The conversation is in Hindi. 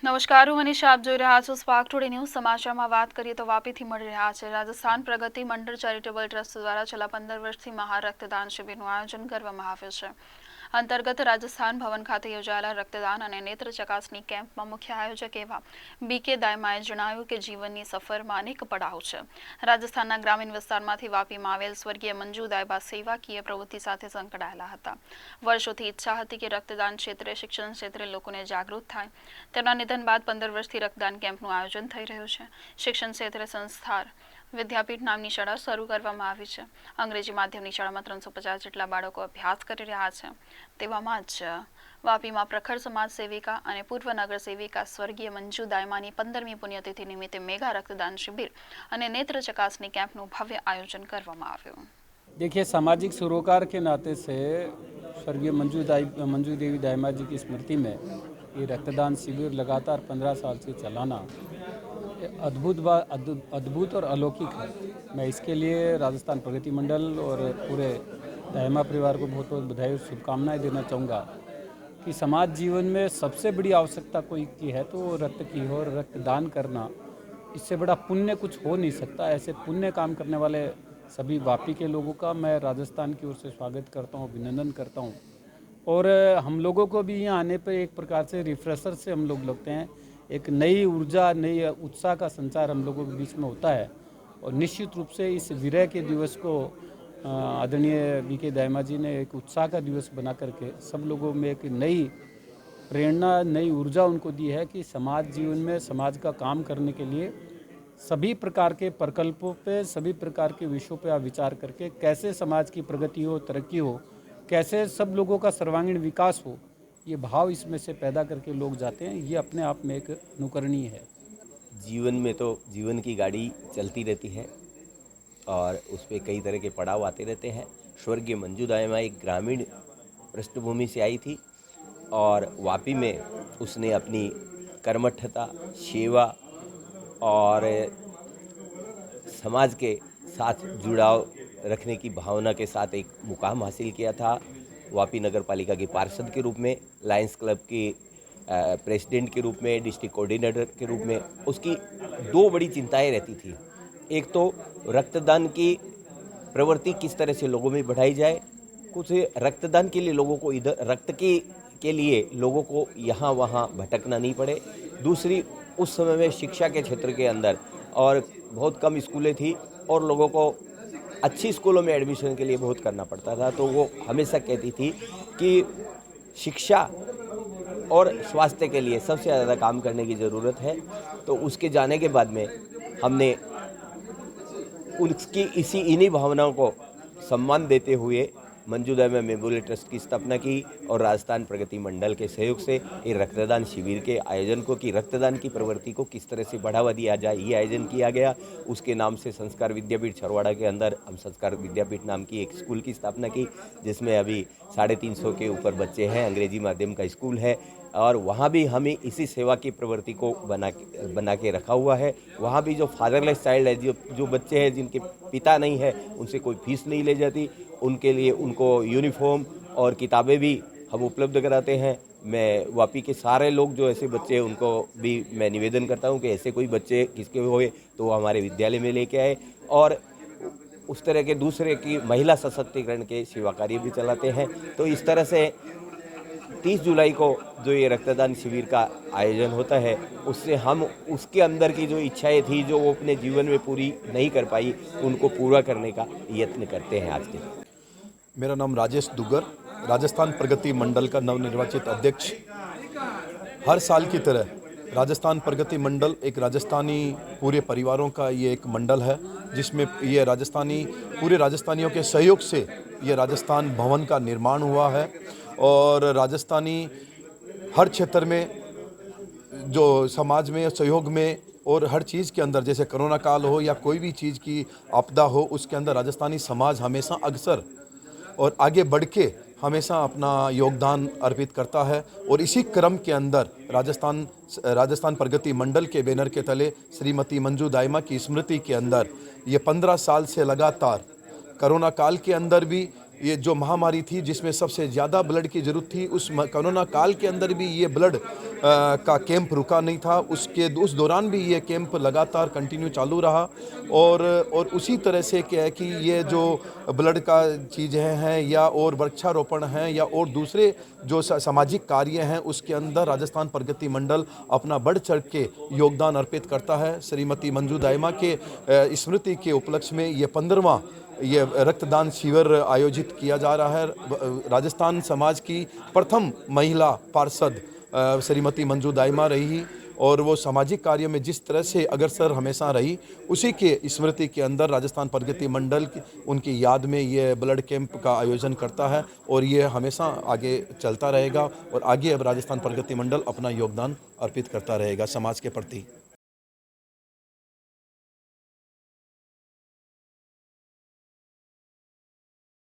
નમસ્કાર, હું મનીષા. આપ જોઈ રહ્યા છો સ્પાર્ક ટુડે ન્યૂઝ. સમાચારમાં વાત કરીએ તો વાપીથી મળી રહ્યા છે. રાજસ્થાન પ્રગતિ મંડળ ચેરિટેબલ ટ્રસ્ટ દ્વારા છેલ્લા 15 વર્ષથી મહા રક્તદાન શિબિરનું આયોજન કરવામાં આવે છે. અંતર્ગત રાજસ્થાન ભવન ખાતે યોજાયેલા રક્તદાન અને નેત્ર ચકાસણી કેમ્પમાં મુખ્ય આયોજક એવા બીકે દાયમાએ જણાવ્યું કે જીવનની સફરમાં અનેક પડાવ છે. રાજસ્થાનના ગ્રામીણ વિસ્તારમાંથી વાપીમાં આવેલ સ્વર્ગીય મંજુ દાયબા સેવાકીય પ્રવૃત્તિ સાથે સંકળાયેલા હતા. વર્ષોથી ઈચ્છા હતી કે રક્તદાન ક્ષેત્રે, શિક્ષણ ક્ષેત્રે લોકોને જાગૃત થાય. તેમના નિધન બાદ 15 વર્ષથી રક્તદાન કેમ્પનું આયોજન થઈ રહ્યું છે. શિક્ષણ ક્ષેત્રે સંસ્થાર વિદ્યાપીઠ નામની શાળા શરૂ કરવામાં આવી છે. અંગ્રેજી માધ્યમની શાળામાં 350 જેટલા બાળકો અભ્યાસ કરી રહ્યા છે. તેવામાં જ વાપીમાં પ્રખર સમાજ સેવિકા અને પૂર્વ નગર સેવિકા સ્વર્ગીય મંજુ દાયમાની 15મી પુણ્યતિથિ નિમિત્તે મેગા रक्तदान शिविर અને નેત્ર ચકાસણી કેમ્પનું ભવ્ય આયોજન કરવામાં આવ્યું. देखिए, सामाजिक सरोकार के नाते से स्वर्गीय मंजू देवी दायमा जी की स्मृति में ये रक्तदान शिविर लगातार 15 साल से चलाना अद्भुत और अलौकिक है. मैं इसके लिए राजस्थान प्रगति मंडल और पूरे दायमा परिवार को बहुत बहुत बधाई और शुभकामनाएं देना चाहूँगा कि समाज जीवन में सबसे बड़ी आवश्यकता कोई की है तो रक्त की हो. और रक्तदान करना, इससे बड़ा पुण्य कुछ हो नहीं सकता. ऐसे पुण्य काम करने वाले सभी वापी के लोगों का मैं राजस्थान की ओर से स्वागत करता हूँ, अभिनंदन करता हूँ. और हम लोगों को भी यहाँ आने पर एक प्रकार से रिफ्रेशर से हम लोग लगते हैं. एक नई ऊर्जा, नई उत्साह का संचार हम लोगों के बीच में होता है. और निश्चित रूप से इस विरह के दिवस को आदरणीय बीके दायमा जी ने एक उत्साह का दिवस बना करके सब लोगों में एक नई प्रेरणा, नई ऊर्जा उनको दी है कि समाज जीवन में समाज का काम करने के लिए सभी प्रकार के प्रकल्पों पे, सभी प्रकार के विषयों पे आप विचार करके कैसे समाज की प्रगति हो, तरक्की हो, कैसे सब लोगों का सर्वांगीण विकास हो, ये भाव इसमें से पैदा करके लोग जाते हैं. ये अपने आप में एक अनुकरणीय है. जीवन में तो जीवन की गाड़ी चलती रहती है और उस पर कई तरह के पड़ाव आते रहते हैं. स्वर्गीय मंजू दायमा एक ग्रामीण पृष्ठभूमि से आई थी और वापी में उसने अपनी कर्मठता, सेवा और समाज के साथ जुड़ाव रखने की भावना के साथ एक मुकाम हासिल किया था. वापी नगर पालिका के पार्षद के रूप में, लायंस क्लब के प्रेसिडेंट के रूप में, डिस्ट्रिक्ट कोऑर्डिनेटर के रूप में उसकी दो बड़ी चिंताएं रहती थी. एक तो रक्तदान की प्रवृत्ति किस तरह से लोगों में बढ़ाई जाए, कुछ रक्तदान के लिए लोगों को इधर रक्त के लिए लोगों को यहाँ वहाँ भटकना नहीं पड़े. दूसरी, उस समय में शिक्षा के क्षेत्र के अंदर और बहुत कम स्कूलें थी और लोगों को अच्छी स्कूलों में एडमिशन के लिए बहुत करना पड़ता था. तो वो हमेशा कहती थी कि शिक्षा और स्वास्थ्य के लिए सबसे ज़्यादा काम करने की ज़रूरत है. तो उसके जाने के बाद में हमने उसकी इन्हीं भावनाओं को सम्मान देते हुए मंजू दायमा मेमोरियल ट्रस्ट की स्थापना की और राजस्थान प्रगति मंडल के सहयोग से ये रक्तदान शिविर के आयोजन को, कि रक्तदान की प्रवृत्ति को किस तरह से बढ़ावा दिया जाए, ये आयोजन किया गया. उसके नाम से संस्कार विद्यापीठ छरवाड़ा के अंदर हम संस्कार विद्यापीठ नाम की एक स्कूल की स्थापना की, जिसमें अभी 350 के ऊपर बच्चे हैं. अंग्रेजी माध्यम का स्कूल है और वहाँ भी हमें इसी सेवा की प्रवृत्ति को बना के रखा हुआ है. वहाँ भी जो फादरलेस चाइल्ड है, जो बच्चे हैं जिनके पिता नहीं है, उनसे कोई फीस नहीं ले जाती. उनके लिए उनको यूनिफॉर्म और किताबें भी हम उपलब्ध कराते हैं. मैं वापी के सारे लोग जो ऐसे बच्चे हैं उनको भी मैं निवेदन करता हूँ कि ऐसे कोई बच्चे किसके हुए तो वो हमारे विद्यालय में लेके आए. और उस तरह के दूसरे की महिला सशक्तिकरण के सेवा कार्य भी चलाते हैं. तो इस तरह से 30 जुलाई को जो ये रक्तदान शिविर का आयोजन होता है, उससे हम उसके अंदर की जो इच्छाएं थी, जो वो अपने जीवन में पूरी नहीं कर पाई, उनको पूरा करने का यत्न करते हैं आज के. मेरा नाम राजेश दुगर, राजस्थान प्रगति मंडल का नवनिर्वाचित अध्यक्ष. हर साल की तरह राजस्थान प्रगति मंडल एक राजस्थानी पूरे परिवारों का ये एक मंडल है, जिसमें ये पूरे राजस्थानियों के सहयोग से ये राजस्थान भवन का निर्माण हुआ है. और राजस्थानी हर क्षेत्र में, जो समाज में सहयोग में और हर चीज़ के अंदर, जैसे कोरोना काल हो या कोई भी चीज़ की आपदा हो, उसके अंदर राजस्थानी समाज हमेशा अग्रसर और आगे बढ़ के हमेशा अपना योगदान अर्पित करता है. और इसी क्रम के अंदर राजस्थान प्रगति मंडल के बैनर के तले श्रीमती मंजू दायमा की स्मृति के अंदर ये 15 साल से लगातार कोरोना काल के अंदर भी ये जो महामारी थी जिसमें सबसे ज़्यादा ब्लड की ज़रूरत थी, उस कोरोना काल के अंदर भी ये ब्लड का कैंप रुका नहीं था, उस दौरान भी ये कैंप लगातार कंटिन्यू चालू रहा। और उसी तरह से क्या है कि ये जो ब्लड का चीज़ें हैं या और वृक्षारोपण हैं या और दूसरे जो सामाजिक कार्य हैं, उसके अंदर राजस्थान प्रगति मंडल अपना बढ़ चढ़ के योगदान अर्पित करता है। श्रीमती मंजू दाइमा के स्मृति के उपलक्ष्य में ये 15वां ये रक्तदान शिविर आयोजित किया जा रहा है। राजस्थान समाज की प्रथम महिला पार्षद श्रीमती मंजू दाइमा रही और वो सामाजिक कार्य में जिस तरह से अग्रसर हमेशा रही, उसी के स्मृति के अंदर राजस्थान प्रगति मंडल उनकी याद में ये ब्लड कैंप का आयोजन करता है और ये हमेशा आगे चलता रहेगा और आगे अब राजस्थान प्रगति मंडल अपना योगदान अर्पित करता रहेगा समाज के प्रति।